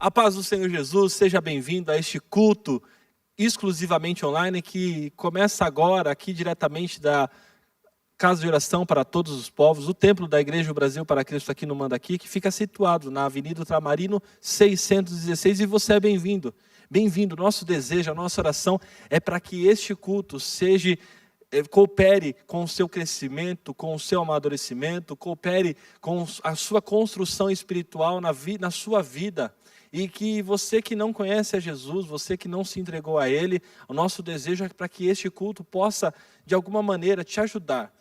A paz do Senhor Jesus, seja bem-vindo a este culto exclusivamente online que começa agora aqui diretamente da Casa de Oração para Todos os Povos, o Templo da Igreja do Brasil para Cristo aqui no Mandaqui, que fica situado na Avenida Ultramarino 616, e você é bem-vindo. Bem-vindo. Nosso desejo, a nossa oração é para que este culto coopere com o seu crescimento, com o seu amadurecimento, coopere com a sua construção espiritual na sua vida. E que você que não conhece a Jesus, você que não se entregou a Ele, o nosso desejo é para que este culto possa, de alguma maneira, te ajudar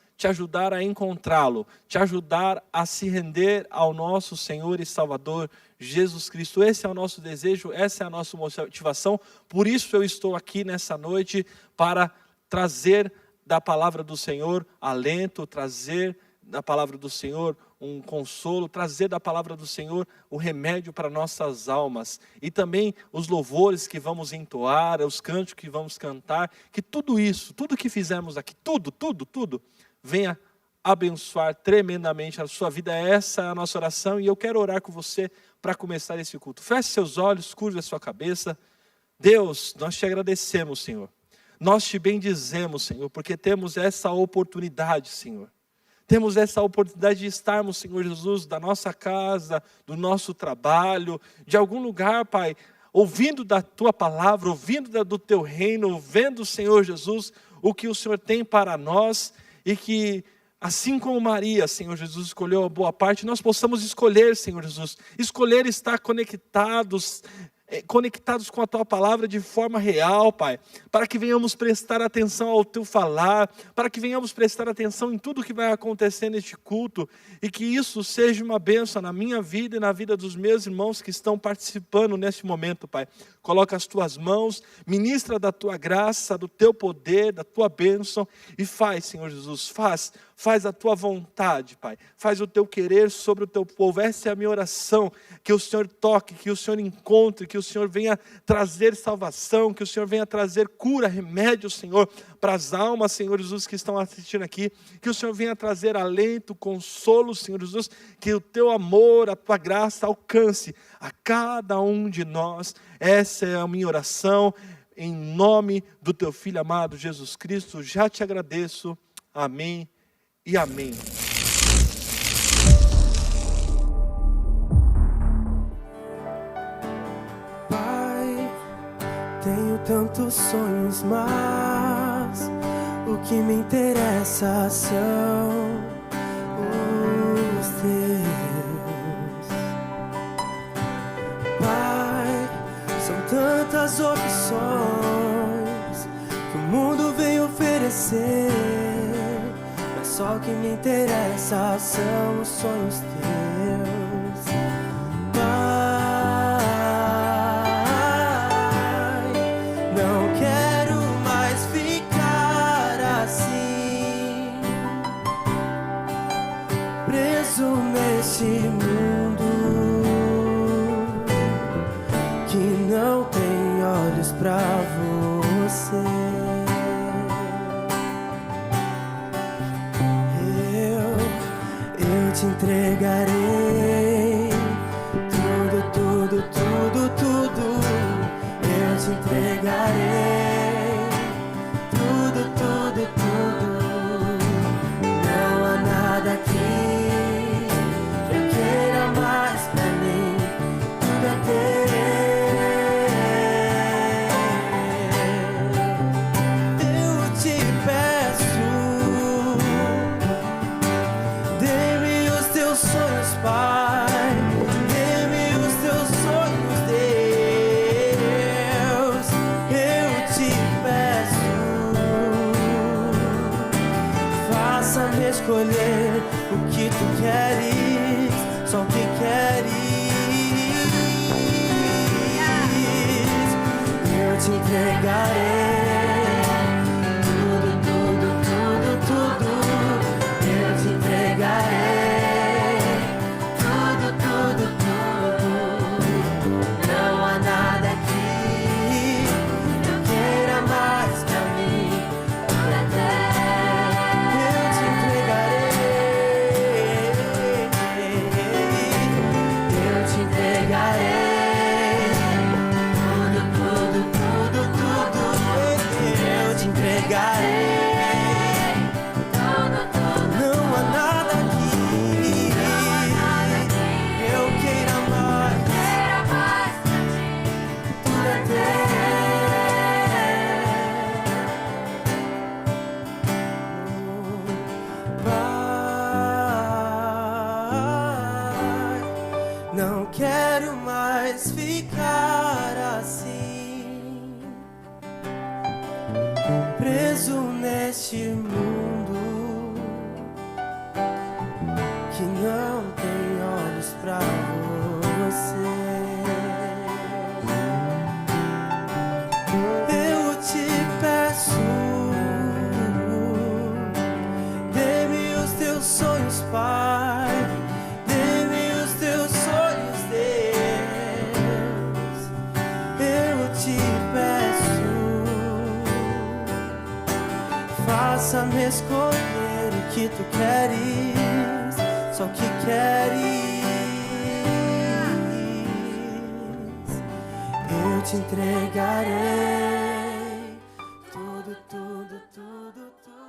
a encontrá-lo, te ajudar a se render ao nosso Senhor e Salvador, Jesus Cristo. Esse é o nosso desejo, essa é a nossa motivação. Por isso eu estou aqui nessa noite para trazer da palavra do Senhor alento, trazer da palavra do Senhor um consolo, trazer da palavra do Senhor o remédio para nossas almas. E também os louvores que vamos entoar, os cânticos que vamos cantar, que tudo isso, tudo que fizemos aqui, tudo, venha abençoar tremendamente a sua vida. Essa é a nossa oração e eu quero orar com você para começar esse culto. Feche seus olhos, curve a sua cabeça. Deus, nós te agradecemos, Senhor. Nós te bendizemos, Senhor, porque temos essa oportunidade, Senhor. Temos essa oportunidade de estarmos, Senhor Jesus, da nossa casa, do nosso trabalho, de algum lugar, Pai, ouvindo da Tua palavra, ouvindo do Teu reino, vendo, Senhor Jesus, o que o Senhor tem para nós, e que, assim como Maria, Senhor Jesus, escolheu a boa parte, nós possamos escolher, Senhor Jesus, escolher estar conectados com a Tua palavra de forma real, Pai, para que venhamos prestar atenção ao Teu falar, para que venhamos prestar atenção em tudo que vai acontecer neste culto, e que isso seja uma bênção na minha vida e na vida dos meus irmãos que estão participando neste momento, Pai. Coloca as Tuas mãos, ministra da Tua graça, do Teu poder, da Tua bênção, e faz, Senhor Jesus, faz a Tua vontade, Pai, faz o Teu querer sobre o Teu povo. Essa é a minha oração, que o Senhor toque, que o Senhor encontre, que o Senhor venha trazer salvação, que o Senhor venha trazer cura, remédio, Senhor, para as almas, Senhor Jesus, que estão assistindo aqui, que o Senhor venha trazer alento, consolo, Senhor Jesus, que o Teu amor, a Tua graça alcance a cada um de nós. Essa é a minha oração, em nome do Teu Filho amado, Jesus Cristo. Já te agradeço, amém e amém. Tenho tantos sonhos, mas o que me interessa são os Teus. Pai, são tantas opções que o mundo vem oferecer, mas só o que me interessa são os sonhos Teus. Nesse mundo que não tem olhos pra você, eu te entregarei tudo, eu te entregarei tudo, não há nada aqui escolher o que Tu queres, só o que queres. Eu te entregarei tudo, eu te entregarei tudo, não há nada aqui que eu queira mais pra mim, pra ter. Eu te entregarei Não há nada aqui eu queira mais, tudo é teu. Pai, não quero mais ficar assim, preso neste mundo que não tem olhos pra você. Eu te peço, dê-me os teus sonhos, Pai, dê-me os teus sonhos, Deus. Eu te peço, faça-me escolher o que tu queres, só o que queres. Eu te entregarei tudo, tudo, tudo, tudo.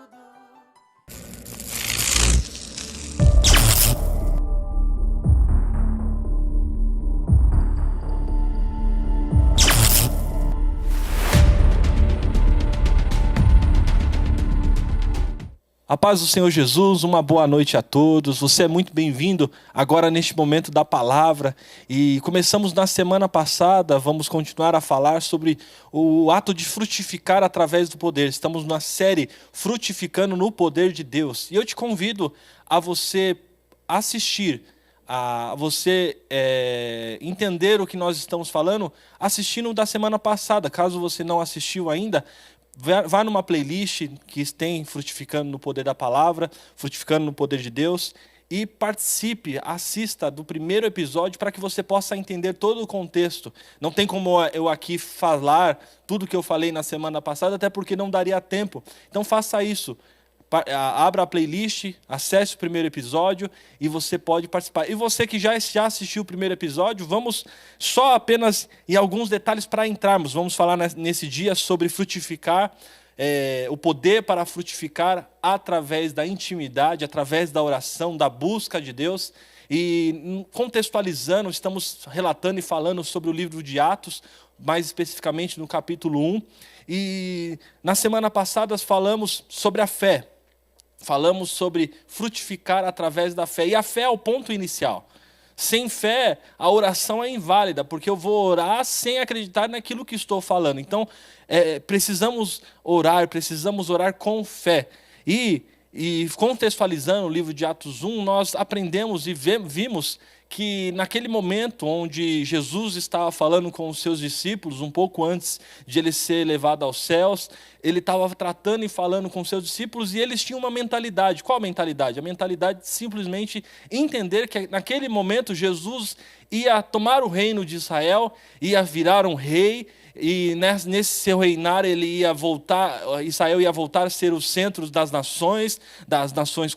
A paz do Senhor Jesus, uma boa noite a todos. Você é muito bem-vindo agora neste momento da palavra. E começamos na semana passada, vamos continuar a falar sobre o ato de frutificar através do poder. Estamos na série Frutificando no Poder de Deus. E eu te convido a você assistir, a você entender o que nós estamos falando, assistindo da semana passada. Caso você não assistiu ainda, vá numa playlist que tem Frutificando no Poder da Palavra, Frutificando no Poder de Deus, e participe, assista do primeiro episódio para que você possa entender todo o contexto. Não tem como eu aqui falar tudo que eu falei na semana passada, até porque não daria tempo. Então faça isso. Abra a playlist, acesse o primeiro episódio e você pode participar. E você que já assistiu o primeiro episódio, vamos só apenas em alguns detalhes para entrarmos. Vamos falar nesse dia sobre frutificar, o poder para frutificar através da intimidade, através da oração, da busca de Deus. E contextualizando, estamos relatando e falando sobre o livro de Atos, mais especificamente no capítulo 1. E na semana passada falamos sobre a fé. Falamos sobre frutificar através da fé. E a fé é o ponto inicial. Sem fé, a oração é inválida, porque eu vou orar sem acreditar naquilo que estou falando. Então, precisamos orar com fé. E contextualizando o livro de Atos 1, nós aprendemos e vimos que naquele momento onde Jesus estava falando com os seus discípulos, um pouco antes de ele ser levado aos céus, ele estava tratando e falando com os seus discípulos e eles tinham uma mentalidade. Qual a mentalidade? A mentalidade de simplesmente entender que naquele momento Jesus ia tomar o reino de Israel, ia virar um rei, e nesse seu reinar Israel ia voltar a ser o centro das nações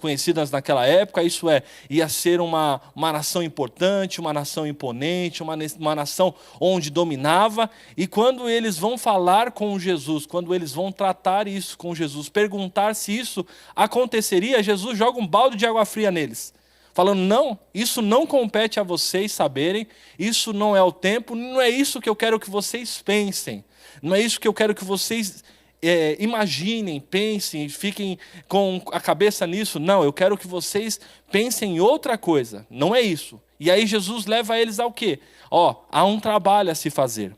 conhecidas naquela época. Isso ia ser uma nação importante, uma nação imponente, uma nação onde dominava. E quando eles vão falar com Jesus, quando eles vão tratar isso com Jesus, perguntar se isso aconteceria, Jesus joga um balde de água fria neles, falando, não, isso não compete a vocês saberem, isso não é o tempo, não é isso que eu quero que vocês pensem, não é isso que eu quero que vocês imaginem, pensem, fiquem com a cabeça nisso. Não, eu quero que vocês pensem em outra coisa, não é isso. E aí Jesus leva eles ao quê? Há um trabalho a se fazer.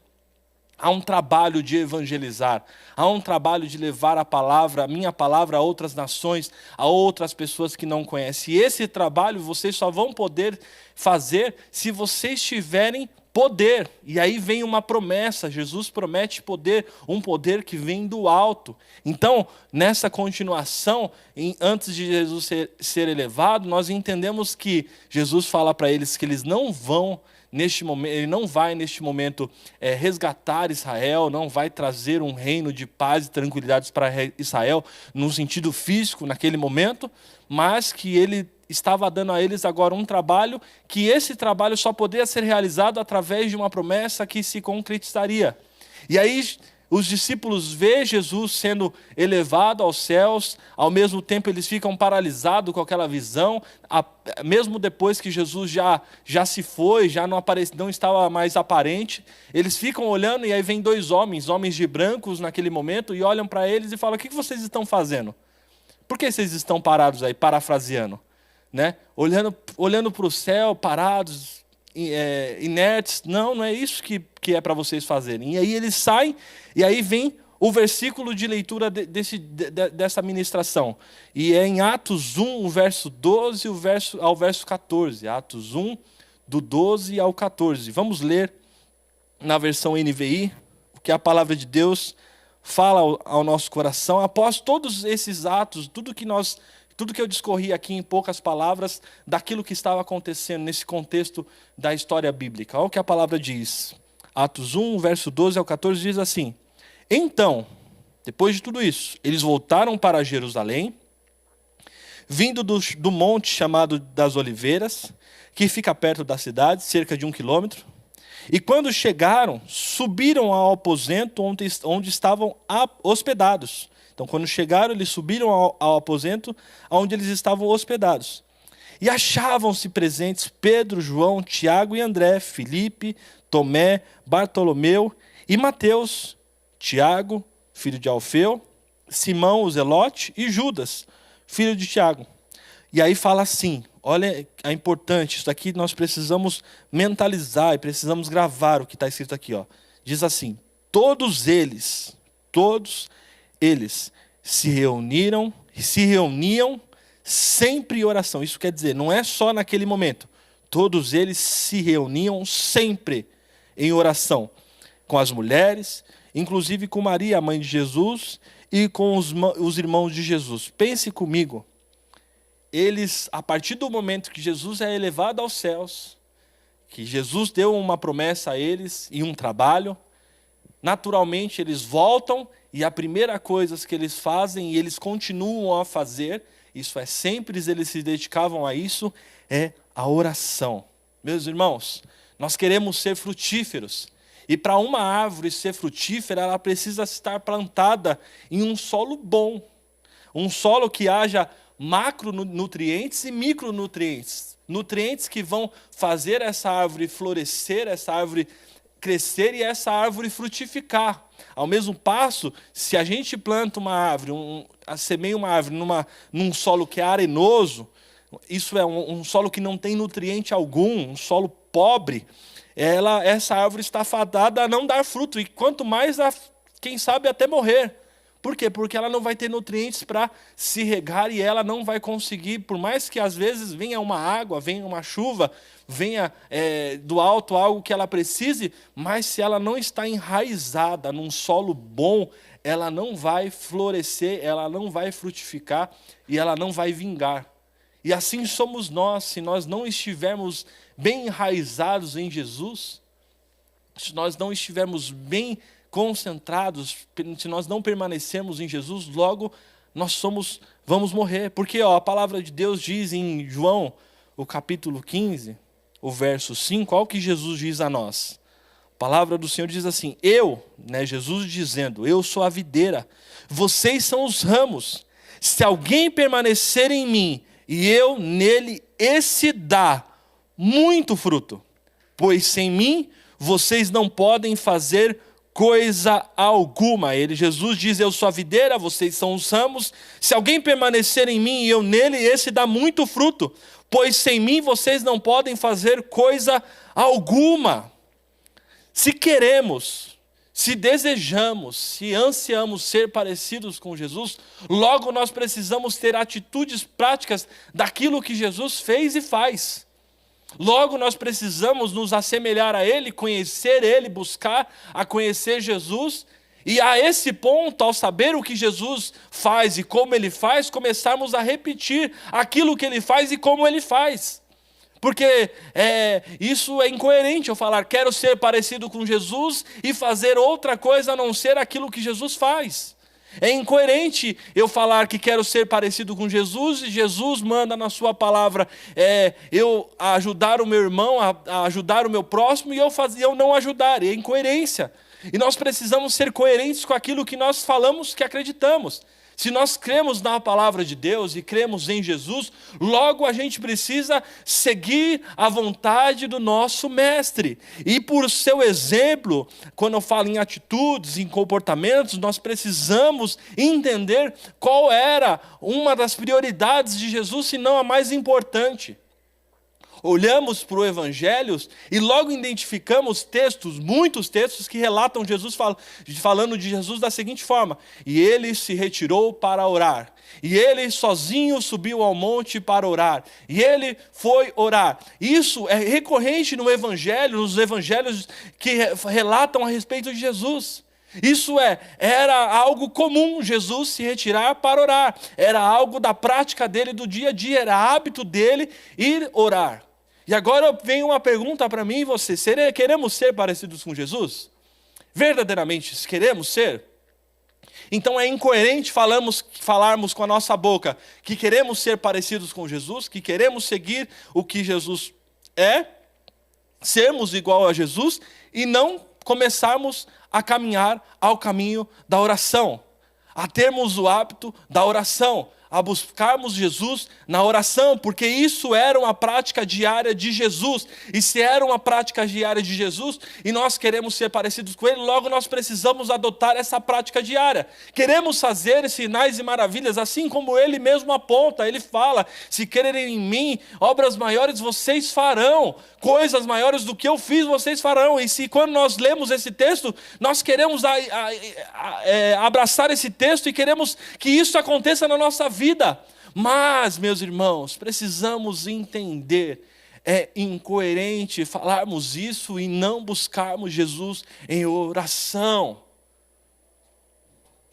Há um trabalho de evangelizar, há um trabalho de levar a minha palavra a outras nações, a outras pessoas que não conhecem. E esse trabalho vocês só vão poder fazer se vocês tiverem poder. E aí vem uma promessa, Jesus promete poder, um poder que vem do alto. Então, nessa continuação, antes de Jesus ser elevado, nós entendemos que Jesus fala para eles que eles não vão neste momento, ele não vai neste momento resgatar Israel, não vai trazer um reino de paz e tranquilidade para Israel no sentido físico naquele momento, mas que ele estava dando a eles agora um trabalho, que esse trabalho só poderia ser realizado através de uma promessa que se concretizaria. E aí os discípulos veem Jesus sendo elevado aos céus, ao mesmo tempo eles ficam paralisados com aquela visão, mesmo depois que Jesus já se foi, já não estava mais aparente, eles ficam olhando e aí vem dois homens de brancos naquele momento, e olham para eles e falam: o que vocês estão fazendo? Por que vocês estão parados aí, parafraseando? Né? Olhando para o céu, parados, inertes. Não é isso que é para vocês fazerem. E aí eles saem, e aí vem o versículo de leitura dessa ministração. E é em Atos 1, o verso 12 ao verso 14. Atos 1, do 12 ao 14. Vamos ler na versão NVI, o que a palavra de Deus fala ao nosso coração. Após todos esses atos, tudo que eu discorri aqui em poucas palavras, daquilo que estava acontecendo nesse contexto da história bíblica. Olha o que a palavra diz. Atos 1, verso 12 ao 14, diz assim: então, depois de tudo isso, eles voltaram para Jerusalém, vindo do monte chamado das Oliveiras, que fica perto da cidade, cerca de 1 quilômetro. E quando chegaram, subiram ao aposento onde estavam hospedados. Então, quando chegaram, eles subiram ao aposento onde eles estavam hospedados. E achavam-se presentes Pedro, João, Tiago e André, Filipe, Tomé, Bartolomeu e Mateus, Tiago, filho de Alfeu, Simão, o Zelote, e Judas, filho de Tiago. E aí fala assim, olha, é importante, isso aqui nós precisamos mentalizar e precisamos gravar o que está escrito aqui. Ó. Diz assim: todos eles se reuniam sempre em oração. Isso quer dizer, não é só naquele momento. Todos eles se reuniam sempre em oração, com as mulheres, inclusive com Maria, a mãe de Jesus, e com os irmãos de Jesus. Pense comigo, eles, a partir do momento que Jesus é elevado aos céus, que Jesus deu uma promessa a eles e um trabalho, naturalmente eles voltam, e a primeira coisa que eles fazem, e eles continuam a fazer, isso é, sempre eles se dedicavam a isso, é a oração. Meus irmãos, nós queremos ser frutíferos. E para uma árvore ser frutífera, ela precisa estar plantada em um solo bom. Um solo que haja macronutrientes e micronutrientes. Nutrientes que vão fazer essa árvore florescer, essa árvore crescer e essa árvore frutificar. Ao mesmo passo, se a gente planta uma árvore, semeia uma árvore num solo que é arenoso, isso é um solo que não tem nutriente algum, um solo pobre, essa árvore está fadada a não dar fruto, e quanto mais, quem sabe, até morrer. Por quê? Porque ela não vai ter nutrientes para se regar, e ela não vai conseguir, por mais que às vezes venha uma água, venha uma chuva, venha do alto algo que ela precise, mas se ela não está enraizada num solo bom, ela não vai florescer, ela não vai frutificar e ela não vai vingar. E assim somos nós, se nós não estivermos bem enraizados em Jesus, se nós não estivermos bem concentrados, se nós não permanecermos em Jesus, logo vamos morrer. Porque a palavra de Deus diz em João, o capítulo 15, o verso 5, olha o que Jesus diz a nós. A palavra do Senhor diz assim: Jesus dizendo, eu sou a videira, vocês são os ramos. Se alguém permanecer em mim e eu nele, esse dá muito fruto. Pois sem mim, vocês não podem fazer coisa alguma. Jesus diz, eu sou a videira, vocês são os ramos. Se alguém permanecer em mim e eu nele, esse dá muito fruto. Pois sem mim, vocês não podem fazer coisa alguma. Se queremos, se desejamos, se ansiamos ser parecidos com Jesus, logo nós precisamos ter atitudes práticas daquilo que Jesus fez e faz. Logo nós precisamos nos assemelhar a Ele, conhecer Ele, buscar a conhecer Jesus. E a esse ponto, ao saber o que Jesus faz e como Ele faz, começarmos a repetir aquilo que Ele faz e como Ele faz. Porque isso é incoerente eu falar, quero ser parecido com Jesus e fazer outra coisa a não ser aquilo que Jesus faz. É incoerente eu falar que quero ser parecido com Jesus e Jesus manda na sua palavra eu ajudar o meu irmão, a ajudar o meu próximo e eu não ajudar. É incoerência. E nós precisamos ser coerentes com aquilo que nós falamos que acreditamos. Se nós cremos na palavra de Deus e cremos em Jesus, logo a gente precisa seguir a vontade do nosso mestre. E por seu exemplo, quando eu falo em atitudes, em comportamentos, nós precisamos entender qual era uma das prioridades de Jesus, se não a mais importante. Olhamos para o Evangelho e logo identificamos textos, muitos textos que relatam Jesus falando de Jesus da seguinte forma: e ele se retirou para orar, e ele sozinho subiu ao monte para orar, e ele foi orar. Isso é recorrente no Evangelho, nos evangelhos que relatam a respeito de Jesus. Isso era algo comum, Jesus se retirar para orar, era algo da prática dele do dia a dia, era hábito dele ir orar. E agora vem uma pergunta para mim e você: queremos ser parecidos com Jesus? Verdadeiramente queremos ser? Então é incoerente falarmos com a nossa boca que queremos ser parecidos com Jesus, que queremos seguir o que Jesus é, sermos igual a Jesus, e não começarmos a caminhar ao caminho da oração, a termos o hábito da oração, a buscarmos Jesus na oração, porque isso era uma prática diária de Jesus. E se era uma prática diária de Jesus, e nós queremos ser parecidos com Ele, logo nós precisamos adotar essa prática diária. Queremos fazer sinais e maravilhas, assim como Ele mesmo aponta. Ele fala: se quererem em mim, obras maiores vocês farão, coisas maiores do que eu fiz vocês farão. E se quando nós lemos esse texto, nós queremos abraçar esse texto e queremos que isso aconteça na nossa vida. Mas, meus irmãos, precisamos entender: é incoerente falarmos isso e não buscarmos Jesus em oração.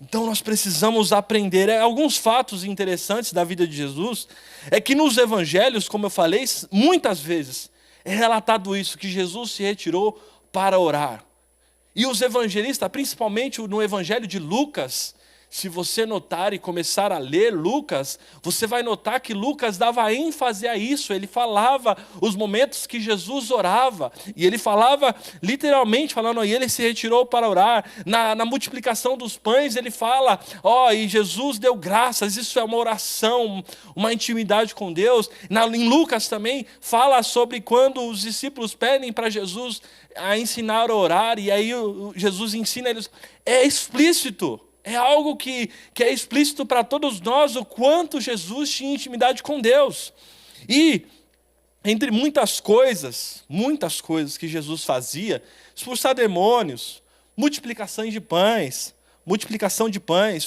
Então nós precisamos aprender. Alguns fatos interessantes da vida de Jesus é que nos evangelhos, como eu falei, muitas vezes é relatado isso, que Jesus se retirou para orar. E os evangelistas, principalmente no evangelho de Lucas, se você notar e começar a ler Lucas, você vai notar que Lucas dava ênfase a isso. Ele falava os momentos que Jesus orava. E ele falava literalmente, falando, e ele se retirou para orar. Na multiplicação dos pães, ele fala, e Jesus deu graças. Isso é uma oração, uma intimidade com Deus. Em Lucas também fala sobre quando os discípulos pedem para Jesus a ensinar a orar. E aí Jesus ensina eles. É explícito. É algo que é explícito para todos nós, o quanto Jesus tinha intimidade com Deus. E, entre muitas coisas que Jesus fazia, expulsar demônios, multiplicação de pães,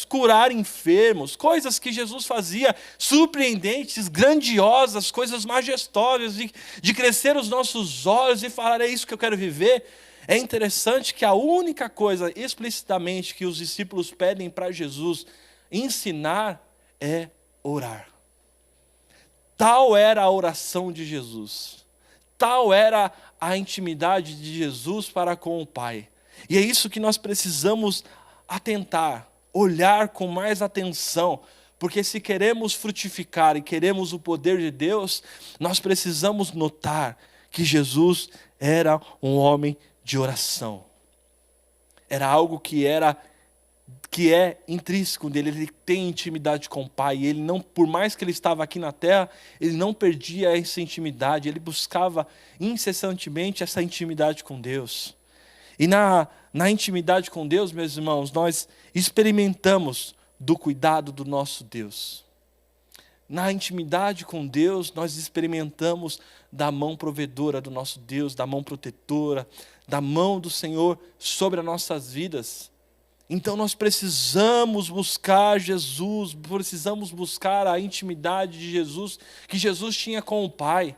curar enfermos, coisas que Jesus fazia, surpreendentes, grandiosas, coisas majestosas, de crescer os nossos olhos e falar: é isso que eu quero viver. É interessante que a única coisa explicitamente que os discípulos pedem para Jesus ensinar é orar. Tal era a oração de Jesus. Tal era a intimidade de Jesus para com o Pai. E é isso que nós precisamos atentar, olhar com mais atenção, porque se queremos frutificar e queremos o poder de Deus, nós precisamos notar que Jesus era um homem de oração. Era algo que é intrínseco dele. Ele tem intimidade com o Pai. Ele não, por mais que ele estava aqui na terra, ele não perdia essa intimidade. Ele buscava incessantemente essa intimidade com Deus. E na intimidade com Deus, meus irmãos, nós experimentamos do cuidado do nosso Deus. Na intimidade com Deus, nós experimentamos da mão provedora do nosso Deus, da mão protetora, da mão do Senhor sobre as nossas vidas. Então nós precisamos buscar Jesus, precisamos buscar a intimidade de Jesus, que Jesus tinha com o Pai.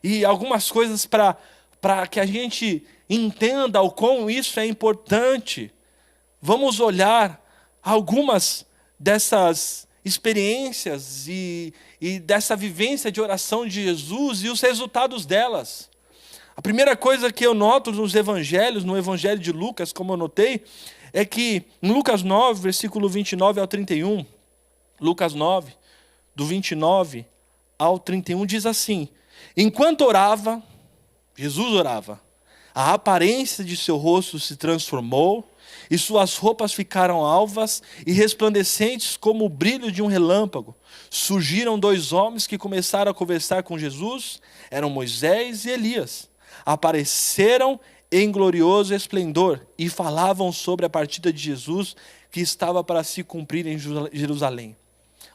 E algumas coisas para que a gente entenda o quão isso é importante. Vamos olhar algumas dessas experiências e dessa vivência de oração de Jesus e os resultados delas. A primeira coisa que eu noto nos evangelhos, no evangelho de Lucas, como eu notei, é que em Lucas 9, versículo 29 ao 31, Lucas 9, do 29 ao 31, diz assim: enquanto orava, Jesus orava, A aparência de seu rosto se transformou, e suas roupas ficaram alvas e resplandecentes como o brilho de um relâmpago. Surgiram 2 homens que começaram a conversar com Jesus, eram Moisés e Elias. Apareceram em glorioso esplendor e falavam sobre a partida de Jesus que estava para se cumprir em Jerusalém.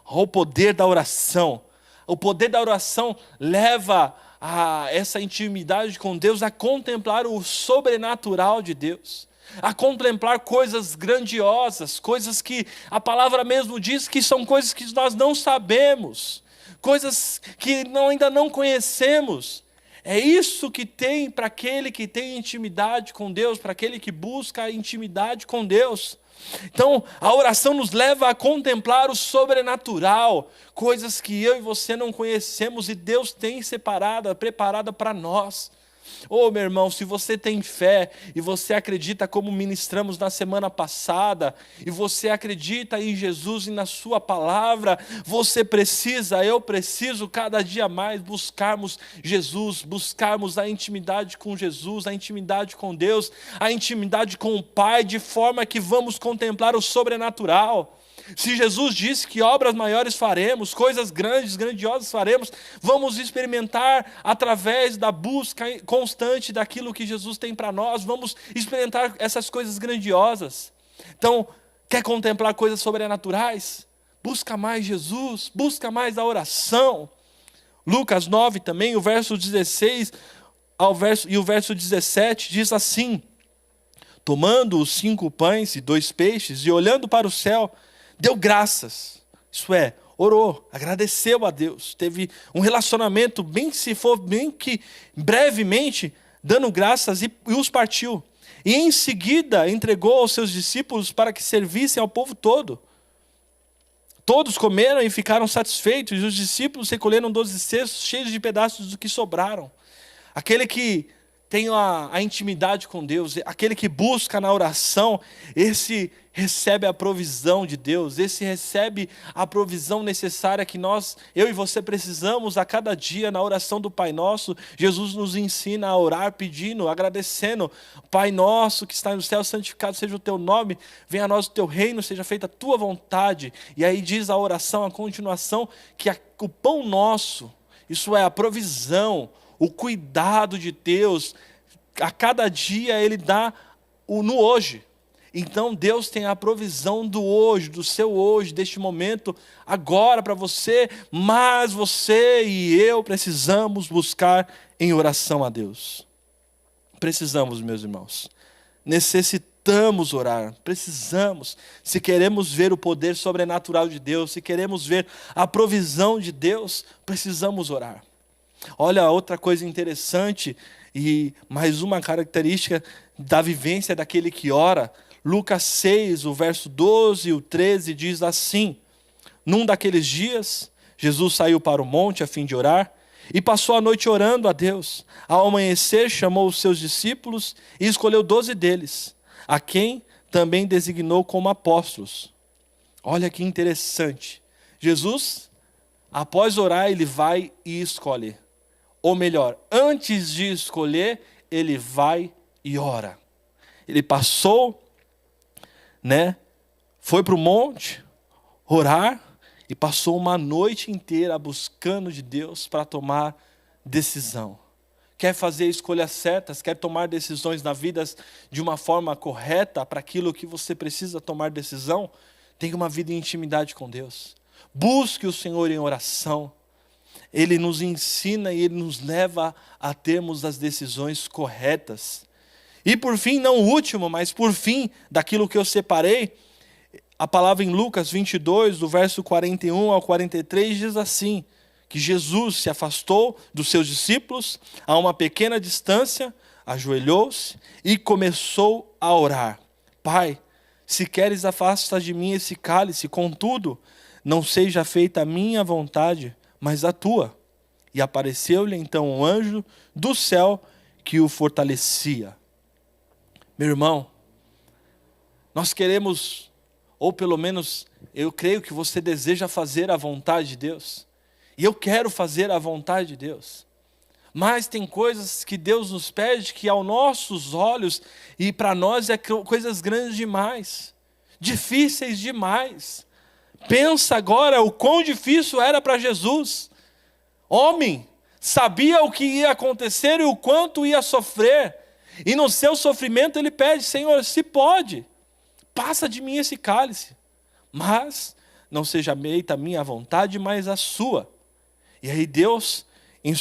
O poder da oração. O poder da oração leva a essa intimidade com Deus, a contemplar o sobrenatural de Deus, a contemplar coisas grandiosas, coisas que a palavra mesmo diz que são coisas que nós não sabemos, coisas que ainda não conhecemos. É isso que tem para aquele que tem intimidade com Deus, para aquele que busca a intimidade com Deus. Então, a oração nos leva a contemplar o sobrenatural, coisas que eu e você não conhecemos e Deus tem preparada para nós. Oh, meu irmão, se você tem fé e você acredita como ministramos na semana passada, e você acredita em Jesus e na sua palavra, eu preciso cada dia mais buscarmos Jesus, buscarmos a intimidade com Jesus, a intimidade com Deus, a intimidade com o Pai, de forma que vamos contemplar o sobrenatural. Se Jesus disse que obras maiores faremos, coisas grandiosas faremos, vamos experimentar através da busca constante daquilo que Jesus tem para nós, vamos experimentar essas coisas grandiosas. Então, quer contemplar coisas sobrenaturais? Busca mais Jesus, busca mais a oração. Lucas 9 também, o verso 16 e o verso 17 diz assim: tomando os 5 pães e 2 peixes e olhando para o céu, deu graças, isso é, orou, agradeceu a Deus, teve um relacionamento bem que brevemente, dando graças e os partiu. E em seguida entregou aos seus discípulos para que servissem ao povo todo. Todos comeram e ficaram satisfeitos, e os discípulos recolheram 12 cestos cheios de pedaços do que sobraram. Aquele que tem a intimidade com Deus, aquele que busca na oração, esse recebe a provisão de Deus, esse recebe a provisão necessária que eu e você precisamos a cada dia na oração do Pai Nosso. Jesus nos ensina a orar pedindo, agradecendo: Pai Nosso que está no céu, santificado seja o teu nome, venha a nós o teu reino, seja feita a tua vontade. E aí diz a oração, a continuação, que o pão nosso, isso é a provisão, o cuidado de Deus, a cada dia Ele dá no hoje. Então Deus tem a provisão do hoje, do seu hoje, deste momento, agora para você, mas você e eu precisamos buscar em oração a Deus. Precisamos, meus irmãos, necessitamos orar, precisamos. Se queremos ver o poder sobrenatural de Deus, se queremos ver a provisão de Deus, precisamos orar. Olha, outra coisa interessante e mais uma característica da vivência daquele que ora. Lucas 6, o verso 12 e o 13 diz assim: num daqueles dias, Jesus saiu para o monte a fim de orar e passou a noite orando a Deus. Ao amanhecer, chamou os seus discípulos e escolheu 12 deles, a quem também designou como apóstolos. Olha que interessante. Jesus, após orar, ele vai e escolhe. Ou melhor, antes de escolher, ele vai e ora. Ele passou, foi para o monte orar e passou uma noite inteira buscando de Deus para tomar decisão. Quer fazer escolhas certas, quer tomar decisões na vida de uma forma correta para aquilo que você precisa tomar decisão? Tenha uma vida em intimidade com Deus. Busque o Senhor em oração. Ele nos ensina e Ele nos leva a termos as decisões corretas. E por fim, não o último, mas por fim, daquilo que eu separei, a palavra em Lucas 22, do verso 41 ao 43, diz assim: que Jesus se afastou dos seus discípulos a uma pequena distância, ajoelhou-se e começou a orar: Pai, se queres, afasta de mim esse cálice, contudo, não seja feita a minha vontade, mas a tua. E apareceu-lhe então um anjo do céu que o fortalecia. Meu irmão, nós queremos, ou pelo menos eu creio que você deseja fazer a vontade de Deus. E eu quero fazer a vontade de Deus. Mas tem coisas que Deus nos pede que aos nossos olhos e para nós é coisas grandes demais, difíceis demais. Pensa agora o quão difícil era para Jesus. Homem, sabia o que ia acontecer e o quanto ia sofrer. E no seu sofrimento ele pede: Senhor, se pode, passa de mim esse cálice. Mas não seja feita a minha vontade, mas a sua. E aí Deus, em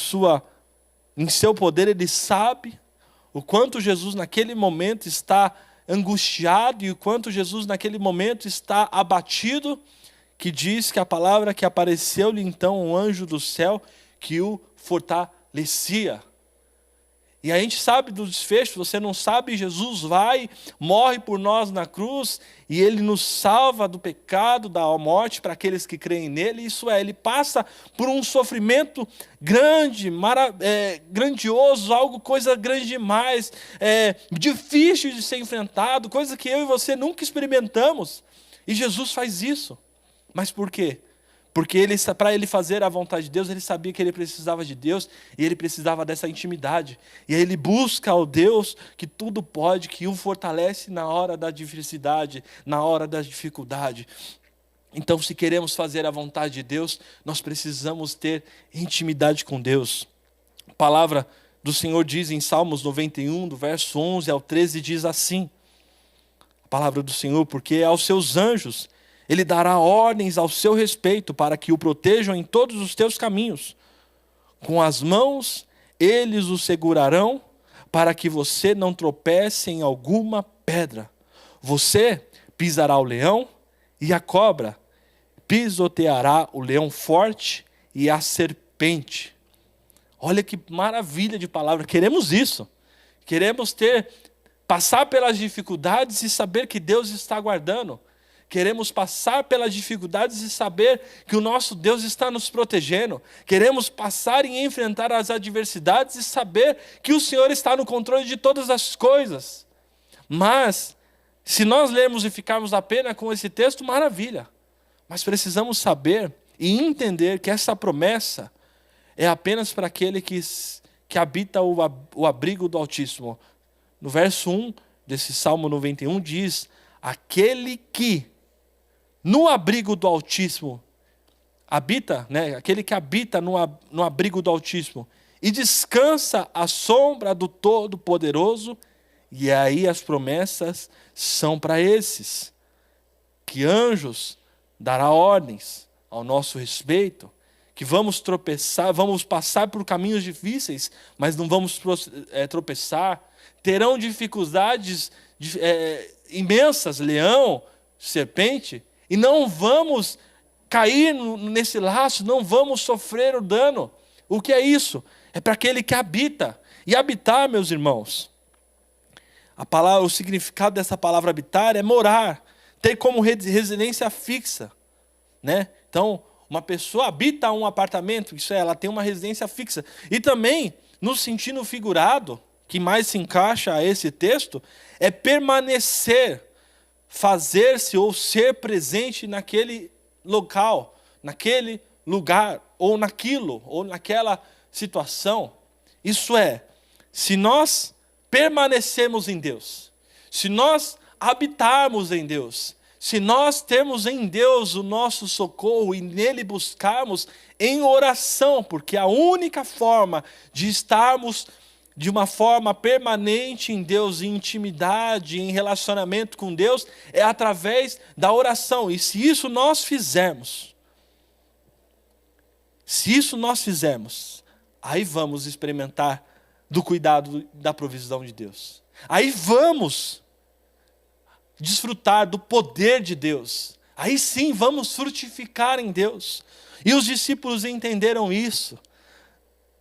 seu poder, ele sabe o quanto Jesus naquele momento está angustiado e o quanto Jesus naquele momento está abatido, que diz que a palavra que apareceu-lhe então um anjo do céu que o fortalecia. E a gente sabe do desfecho, você não sabe, Jesus vai, morre por nós na cruz, e Ele nos salva do pecado, da morte, para aqueles que creem nele. Isso é, Ele passa por um sofrimento grande, grandioso, coisa grande demais, difícil de ser enfrentado, coisa que eu e você nunca experimentamos. E Jesus faz isso. Mas por quê? Porque para ele fazer a vontade de Deus, ele sabia que ele precisava de Deus e ele precisava dessa intimidade. E aí ele busca ao Deus que tudo pode, que o fortalece na hora da adversidade, na hora da dificuldade. Então, se queremos fazer a vontade de Deus, nós precisamos ter intimidade com Deus. A palavra do Senhor diz em Salmos 91, do verso 11 ao 13, diz assim: a palavra do Senhor: porque aos seus anjos Ele dará ordens ao seu respeito para que o protejam em todos os teus caminhos. Com as mãos eles o segurarão para que você não tropece em alguma pedra. Você pisará o leão e a cobra, pisoteará o leão forte e a serpente. Olha que maravilha de palavra, queremos isso. Queremos passar pelas dificuldades e saber que Deus está guardando. Queremos passar pelas dificuldades e saber que o nosso Deus está nos protegendo. Queremos passar e enfrentar as adversidades e saber que o Senhor está no controle de todas as coisas. Mas, se nós lermos e ficarmos apenas com esse texto, maravilha. Mas precisamos saber e entender que essa promessa é apenas para aquele que habita o abrigo do Altíssimo. No verso 1 desse Salmo 91 diz: aquele que no abrigo do Altíssimo habita, aquele que habita no abrigo do Altíssimo e descansa à sombra do Todo-Poderoso. E aí as promessas são para esses, que anjos dará ordens ao nosso respeito, que vamos tropeçar, vamos passar por caminhos difíceis, mas não vamos tropeçar, terão dificuldades imensas, leão, serpente, e não vamos cair nesse laço, não vamos sofrer o dano. O que é isso? É para aquele que habita. E habitar, meus irmãos, o significado dessa palavra habitar é morar, ter como residência fixa, Então, uma pessoa habita um apartamento, isso é, ela tem uma residência fixa. E também, no sentido figurado, que mais se encaixa a esse texto, é permanecer, fazer-se ou ser presente naquele local, naquele lugar, ou naquilo, ou naquela situação. Isso é, se nós permanecermos em Deus, se nós habitarmos em Deus, se nós termos em Deus o nosso socorro e nele buscarmos em oração, porque a única forma de estarmos de uma forma permanente em Deus, em intimidade, em relacionamento com Deus, é através da oração. E se isso nós fizermos, aí vamos experimentar do cuidado da provisão de Deus. Aí vamos desfrutar do poder de Deus. Aí sim vamos frutificar em Deus. E os discípulos entenderam isso.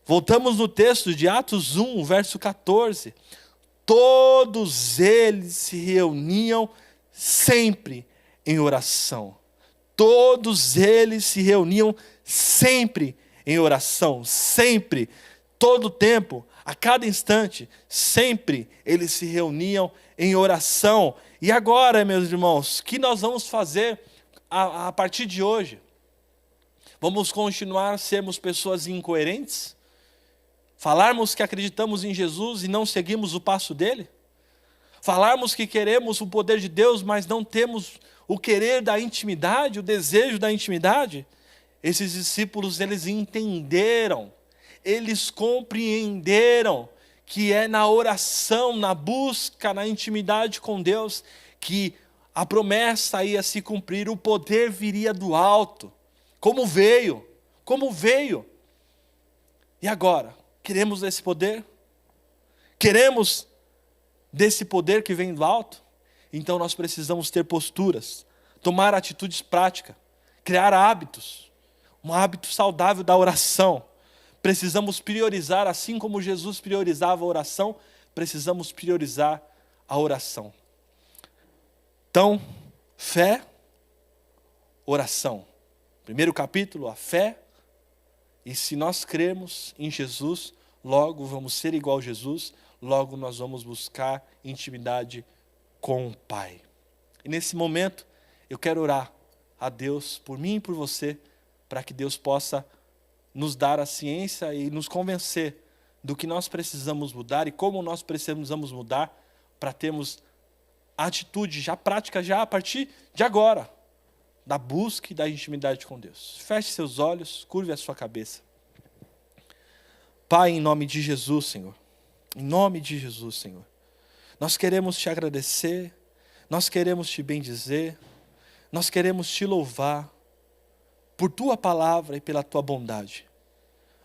Voltamos no texto de Atos 1, verso 14. Todos eles se reuniam sempre em oração. Todos eles se reuniam sempre em oração. Sempre, todo tempo, a cada instante, sempre eles se reuniam em oração. E agora, meus irmãos, o que nós vamos fazer a partir de hoje? Vamos continuar a sermos pessoas incoerentes? Falarmos que acreditamos em Jesus e não seguimos o passo dele? Falarmos que queremos o poder de Deus, mas não temos o querer da intimidade, o desejo da intimidade? Esses discípulos, eles entenderam, eles compreenderam que é na oração, na busca, na intimidade com Deus, que a promessa ia se cumprir, o poder viria do alto. Como veio? Como veio? E agora? Queremos esse poder? Queremos desse poder que vem do alto? Então nós precisamos ter posturas, tomar atitudes práticas, criar hábitos, um hábito saudável da oração. Precisamos priorizar, assim como Jesus priorizava a oração, precisamos priorizar a oração. Então, fé, oração. Primeiro capítulo, a fé. E se nós crermos em Jesus, logo vamos ser igual a Jesus, logo nós vamos buscar intimidade com o Pai. E nesse momento, eu quero orar a Deus por mim e por você, para que Deus possa nos dar a ciência e nos convencer do que nós precisamos mudar e como nós precisamos mudar para termos atitude já prática, já a partir de agora, da busca e da intimidade com Deus. Feche seus olhos, curve a sua cabeça. Pai, em nome de Jesus, Senhor, em nome de Jesus, Senhor, nós queremos te agradecer, nós queremos te bendizer, nós queremos te louvar por tua palavra e pela tua bondade.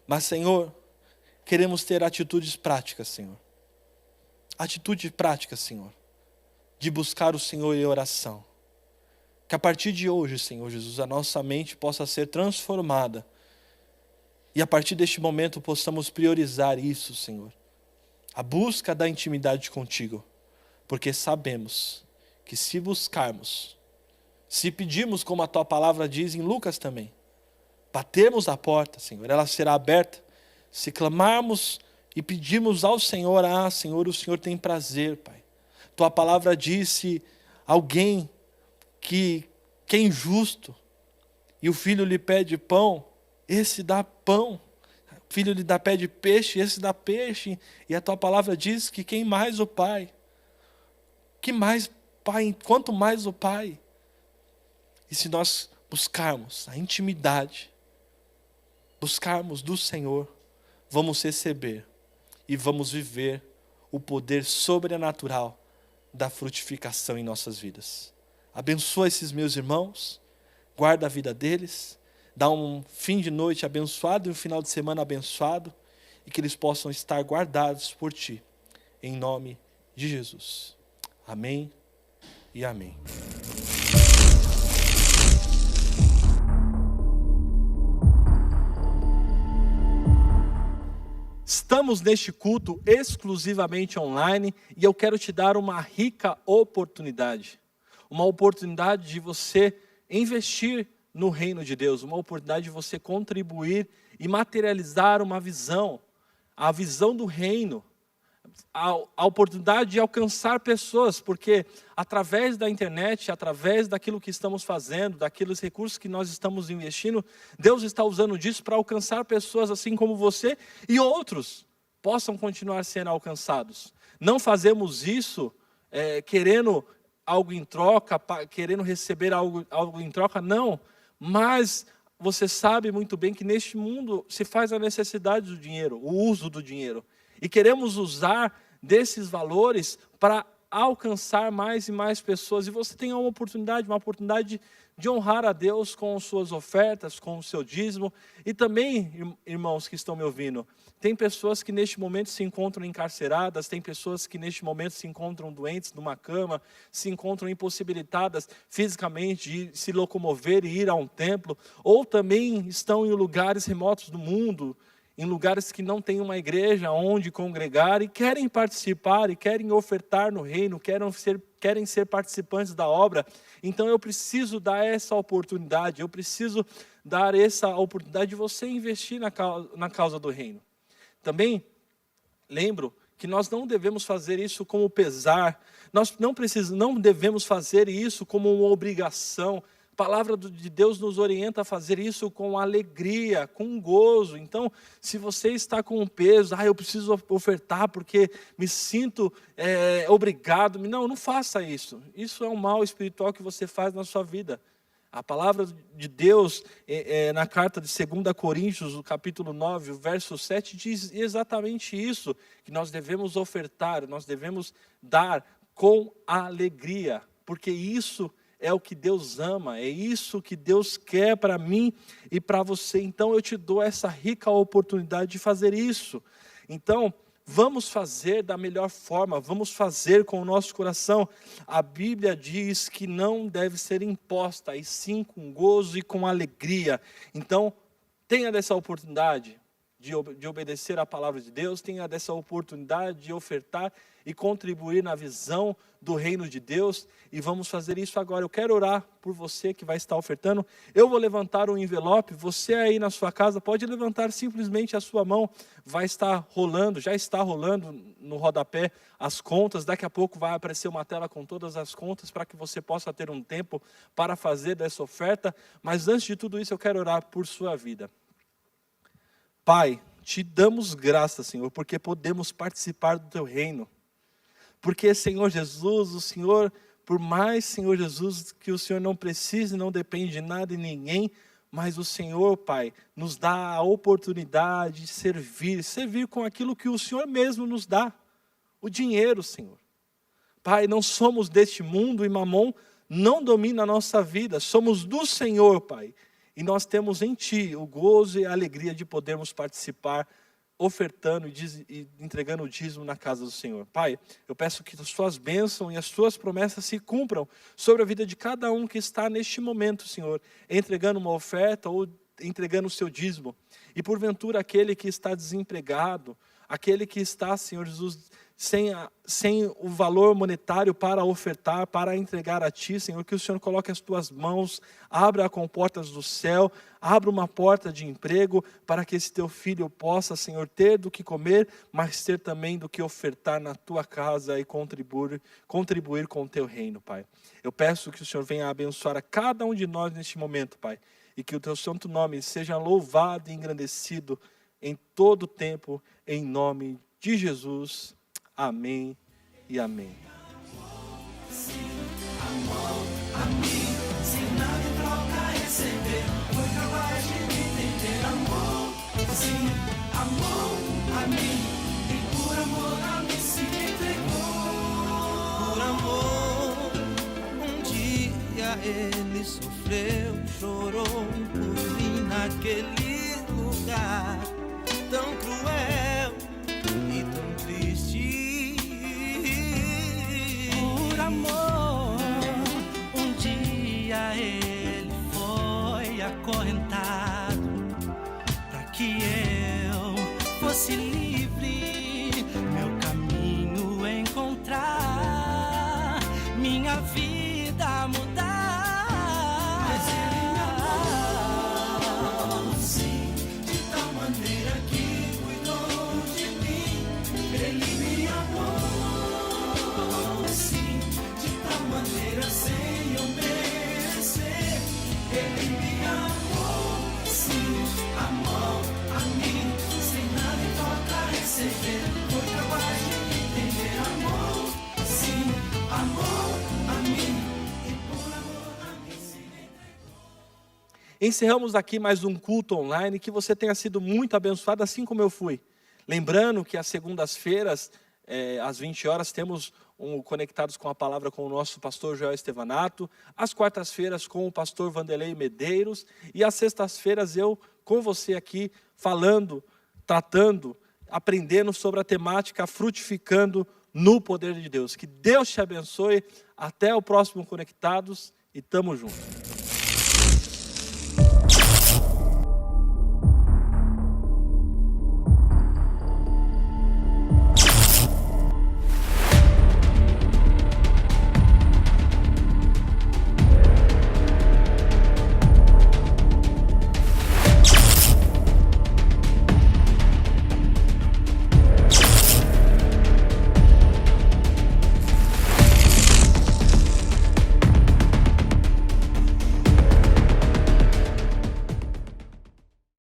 Mas, Senhor, queremos ter atitudes práticas, Senhor. Atitude prática, Senhor, de buscar o Senhor em oração. Que a partir de hoje, Senhor Jesus, a nossa mente possa ser transformada. E a partir deste momento possamos priorizar isso, Senhor. A busca da intimidade contigo. Porque sabemos que se buscarmos, se pedirmos como a tua palavra diz em Lucas também, batermos a porta, Senhor, ela será aberta. Se clamarmos e pedirmos ao Senhor, Senhor, o Senhor tem prazer, Pai. Tua palavra diz: se alguém que é injusto e o filho lhe pede pão, esse dá pão. O filho lhe pede peixe, esse dá peixe. E a tua palavra diz que quem mais o Pai? Que mais, Pai? Quanto mais o Pai? E se nós buscarmos a intimidade, buscarmos do Senhor, vamos receber e vamos viver o poder sobrenatural da frutificação em nossas vidas. Abençoa esses meus irmãos, guarda a vida deles, dá um fim de noite abençoado e um final de semana abençoado, e que eles possam estar guardados por Ti, em nome de Jesus. Amém e amém. Estamos neste culto exclusivamente online e eu quero te dar uma rica oportunidade. Uma oportunidade de você investir no reino de Deus, uma oportunidade de você contribuir e materializar uma visão, a visão do reino, a oportunidade de alcançar pessoas, porque através da internet, através daquilo que estamos fazendo, daqueles recursos que nós estamos investindo, Deus está usando disso para alcançar pessoas assim como você e outros possam continuar sendo alcançados. Não fazemos isso querendo algo em troca, querendo receber algo em troca, não. Mas você sabe muito bem que neste mundo se faz a necessidade do dinheiro, o uso do dinheiro. E queremos usar desses valores para alcançar mais e mais pessoas. E você tem uma oportunidade de honrar a Deus com suas ofertas, com o seu dízimo. E também, irmãos que estão me ouvindo, tem pessoas que neste momento se encontram encarceradas, tem pessoas que neste momento se encontram doentes numa cama, se encontram impossibilitadas fisicamente de se locomover e ir a um templo, ou também estão em lugares remotos do mundo, em lugares que não tem uma igreja onde congregar e querem participar e querem ofertar no reino, querem ser participantes da obra. Então eu preciso dar essa oportunidade, eu preciso dar essa oportunidade de você investir na causa do reino. Também lembro que nós não devemos fazer isso como pesar, nós não devemos fazer isso como uma obrigação, palavra de Deus nos orienta a fazer isso com alegria, com gozo. Então, se você está com um peso, eu preciso ofertar porque me sinto obrigado. Não faça isso. Isso é um mal espiritual que você faz na sua vida. A palavra de Deus, na carta de 2 Coríntios, no capítulo 9, o verso 7, diz exatamente isso, que nós devemos ofertar, nós devemos dar com alegria, porque isso é o que Deus ama, é isso que Deus quer para mim e para você. Então eu te dou essa rica oportunidade de fazer isso. Então, vamos fazer da melhor forma, vamos fazer com o nosso coração. A Bíblia diz que não deve ser imposta, e sim com gozo e com alegria. Então, tenha dessa oportunidade de obedecer à palavra de Deus, tenha dessa oportunidade de ofertar e contribuir na visão do reino de Deus, e vamos fazer isso agora. Eu quero orar por você que vai estar ofertando. Eu vou levantar um envelope, você aí na sua casa pode levantar simplesmente a sua mão, vai estar rolando, já está rolando no rodapé as contas, daqui a pouco vai aparecer uma tela com todas as contas, para que você possa ter um tempo para fazer dessa oferta, mas antes de tudo isso eu quero orar por sua vida. Pai, te damos graças, Senhor, porque podemos participar do Teu reino. Porque, Senhor Jesus, o Senhor, por mais, Senhor Jesus, que o Senhor não precise, não depende de nada e ninguém, mas o Senhor, Pai, nos dá a oportunidade de servir com aquilo que o Senhor mesmo nos dá, o dinheiro, Senhor. Pai, não somos deste mundo e Mamon não domina a nossa vida, somos do Senhor, Pai. E nós temos em Ti o gozo e a alegria de podermos participar, ofertando e entregando o dízimo na casa do Senhor. Pai, eu peço que as Suas bênçãos e as Suas promessas se cumpram sobre a vida de cada um que está neste momento, Senhor, entregando uma oferta ou entregando o seu dízimo. E porventura aquele que está desempregado, aquele que está, Senhor Jesus, sem o valor monetário para ofertar, para entregar a Ti, Senhor, que o Senhor coloque as Tuas mãos, abra as comportas do céu, abra uma porta de emprego, para que esse Teu filho possa, Senhor, ter do que comer, mas ter também do que ofertar na Tua casa e contribuir com o Teu reino, Pai. Eu peço que o Senhor venha abençoar a cada um de nós neste momento, Pai, e que o Teu santo nome seja louvado e engrandecido em todo o tempo, em nome de Jesus. Amém e amém. Por amor, um dia ele sofreu, chorou por mim naquele lugar tão cruel e tão triste. Por amor, um dia ele foi acorrentado para que eu fosse livre, meu caminho encontrar, minha vida mudar. Mas ele me amou, sim, de tal maneira que cuidou de mim. Ele me amou, sim, de tal maneira sem eu merecer. Ele me amou, sim, amou a mim, sem nada em troca receber. Foi capaz de entender, amor, sim, amor a mim, e por amor a mim se entregou. Encerramos aqui mais um culto online, que você tenha sido muito abençoado, assim como eu fui. Lembrando que às segundas-feiras, às 20 horas, temos Conectados com a Palavra com o nosso pastor Joel Estevanato, às quartas-feiras com o pastor Vanderlei Medeiros, e às sextas-feiras eu com você aqui, falando, tratando, aprendendo sobre a temática frutificando no poder de Deus. Que Deus te abençoe, até o próximo Conectados e tamo junto.